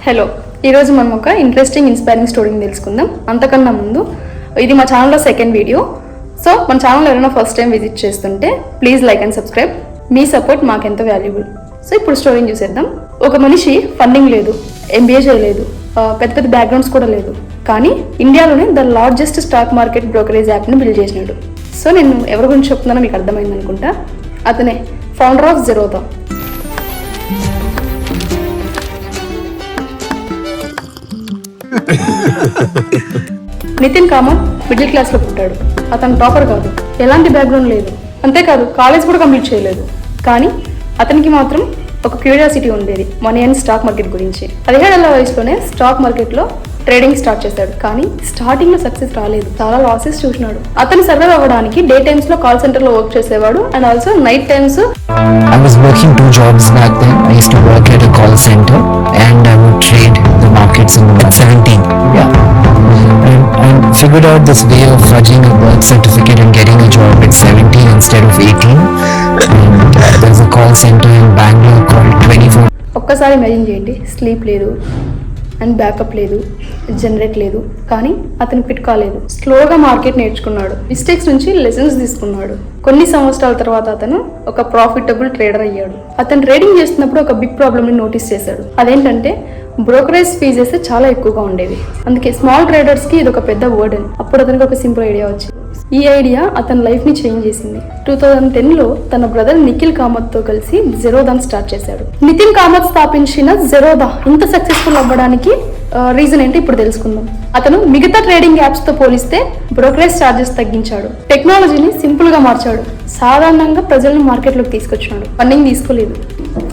Hello, ఈరోజు మనం ఒక ఇంట్రెస్టింగ్ ఇన్స్పైరింగ్ స్టోరీని తెలుసుకుందాం. అంతకన్నా ముందు ఇది మా ఛానల్లో సెకండ్ వీడియో. సో మన ఛానల్ ఎవరైనా ఫస్ట్ టైం విజిట్ చేస్తుంటే please like and subscribe. Me support మాకెంతో వాల్యుబుల్. సో ఇప్పుడు స్టోరీని చూసేద్దాం. ఒక మనిషి ఫండింగ్ లేదు, ఎంబీఏ చేయలేదు, పెద్ద పెద్ద బ్యాక్గ్రౌండ్స్ కూడా లేదు, కానీ ఇండియాలోనే the largest stock market brokerage యాప్ని బిల్డ్ చేసినాడు. సో నేను ఎవరి గురించి చెప్తున్నానో మీకు అర్థమైంది అనుకుంటా. అతనే founder of Zerodha. Nithin Kamath middle class లో పుట్టాడు. అతను టాపర్ కాదు, ఎలాంటి బ్యాక్గ్రౌండ్ లేదు, అంతేకాదు కాలేజ్ కూడా కంప్లీట్ చేయలేదు. కానీ అతనికి మాత్రం ఒక క్యూరియాసిటీ ఉండేది మనీ అండ్ స్టాక్ మార్కెట్ గురించి. 17 ఏళ్ల వయసులోనే స్టాక్ మార్కెట్ లో ట్రేడింగ్ స్టార్ట్ చేశాడు. కానీ స్టార్టింగ్ లో సక్సెస్ రాలేదు, చాలా లాసెస్ చూసినాడు. అతను సర్వైవ్ అవ్వడానికి డే టైమ్స్ లో కాల్ సెంటర్ లో వర్క్ చేసేవాడు and also night times. I was working 2 jobs back then. I used to work at a call center and I would trade the markets at 17. Yeah. And figured out this way of fudging a birth certificate and getting a job at 17 instead of 18. And there's a call center in Bangalore called 24. ఒక్కసారి imagine చేయండి, sleep లేదు and backup లేదు, generate లేదు, కానీ అతను fit కాలేదు. స్లోగా market నేర్చుకున్నాడు, మిస్టేక్స్ నుంచి లెసన్స్ తీసుకున్నాడు. కొన్ని సంవత్సరాల తర్వాత అతను ఒక ప్రాఫిటబుల్ ట్రేడర్ అయ్యాడు. అతను ట్రేడింగ్ చేస్తున్నప్పుడు ఒక బిగ్ ప్రాబ్లమ్ ని నోటీస్ చేశాడు. అదేంటంటే బ్రోకరేజ్ ఫీజెస్ చాలా ఎక్కువగా ఉండేవి. అందుకే స్మాల్ ట్రేడర్స్ కి ఇది ఒక పెద్ద బర్డెన్. అప్పుడు అతనికి ఒక సింపుల్ ఐడియా వచ్చింది. ఈ ఐడియా అతని లైఫ్ ని చేంజ్ చేసింది. 2010లో తన బ్రదర్ నిఖిల్ కామత్ తో కలిసి జెరోదాని స్టార్ట్ చేశాడు. నితిన్ కామత్ స్థాపించిన జెరోదా ఇంత సక్సెస్ఫుల్ అవ్వడానికి రీజన్ ఏంటి ఇప్పుడు తెలుసుకుందాం. అతను మిగతా ట్రేడింగ్ యాప్స్ తో పోలిస్తే బ్రోకరేజ్ చార్జెస్ తగ్గించాడు, టెక్నాలజీని సింపుల్ గా మార్చాడు, సాధారణంగా ప్రజలను మార్కెట్ లోకి తీసుకొచ్చినాడు. ఫండింగ్ తీసుకోలేదు,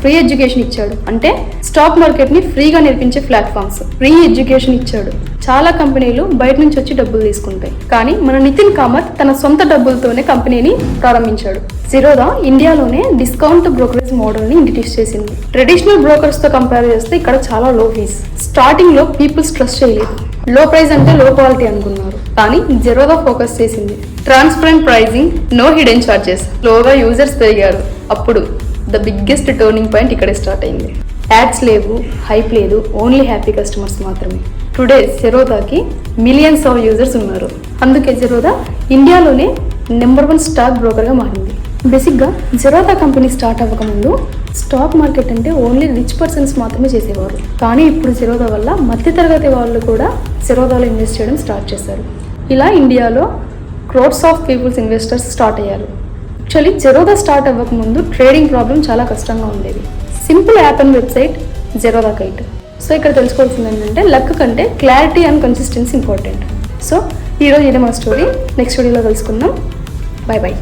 ఫ్రీ ఎడ్యుకేషన్ ఇచ్చాడు. అంటే స్టాక్ మార్కెట్ ని ఫ్రీగా నేర్పించే ప్లాట్ఫామ్స్, ఫ్రీ ఎడ్యుకేషన్ ఇచ్చాడు. చాలా కంపెనీలు బయట నుంచి వచ్చి డబ్బులు తీసుకుంటాయి, కానీ మన నితిన్ కామత్ తన సొంత డబ్బులతోనే కంపెనీని ప్రారంభించాడు. జెరోదా ఇండియాలోనే డిస్కౌంట్ బ్రోకరేజ్ మోడల్ ని ఇంట్రడ్యూస్ చేసింది. ట్రెడిషనల్ బ్రోకర్స్ తో కంపేర్ చేస్తే ఇక్కడ చాలా లో ఫీస్. స్టార్టింగ్ లో పీపుల్స్ ట్రస్ట్ చేయలేదు, లో ప్రైస్ అంటే లో క్వాలిటీ అనుకున్నారు. కానీ జెరోదా ఫోకస్ చేసింది transparent pricing, no hidden charges. స్లోగా యూజర్స్ పెరిగారు. అప్పుడు ద బిగ్గెస్ట్ టర్నింగ్ పాయింట్ ఇక్కడే స్టార్ట్ అయింది. యాడ్స్ లేవు, హైప్ లేదు, ఓన్లీ హ్యాపీ కస్టమర్స్ మాత్రమే. టుడే జెరోదాకి మిలియన్స్ ఆఫ్ యూజర్స్ ఉన్నారు. అందుకే జెరోదా ఇండియాలోనే నెంబర్ 1 స్టాక్ బ్రోకర్గా మారింది. బేసిక్గా జెరోదా కంపెనీ స్టార్ట్ అవ్వకముందు స్టాక్ మార్కెట్ అంటే ఓన్లీ రిచ్ పర్సన్స్ మాత్రమే చేసేవారు. కానీ ఇప్పుడు జెరోదా వల్ల మధ్యతరగతి వాళ్ళు కూడా జెరోదాలో ఇన్వెస్ట్ చేయడం స్టార్ట్ చేశారు. ఇలా ఇండియాలో crores of peoples investors start అయ్యారు. యాక్చువల్లీ జెరోదా స్టార్ట్ అవ్వకముందు ట్రేడింగ్ ప్రాబ్లం చాలా కష్టంగా ఉండేది. Simple app and website Zerodha Kite. So ఇక్కడ తెలుసుకోవాల్సింది ఏంటంటే లక్ కంటే clarity and consistency important. So ఈరోజు ఇదే మా స్టోరీ. నెక్స్ట్ వీడియోలో కలుసుకుందాం. Bye by.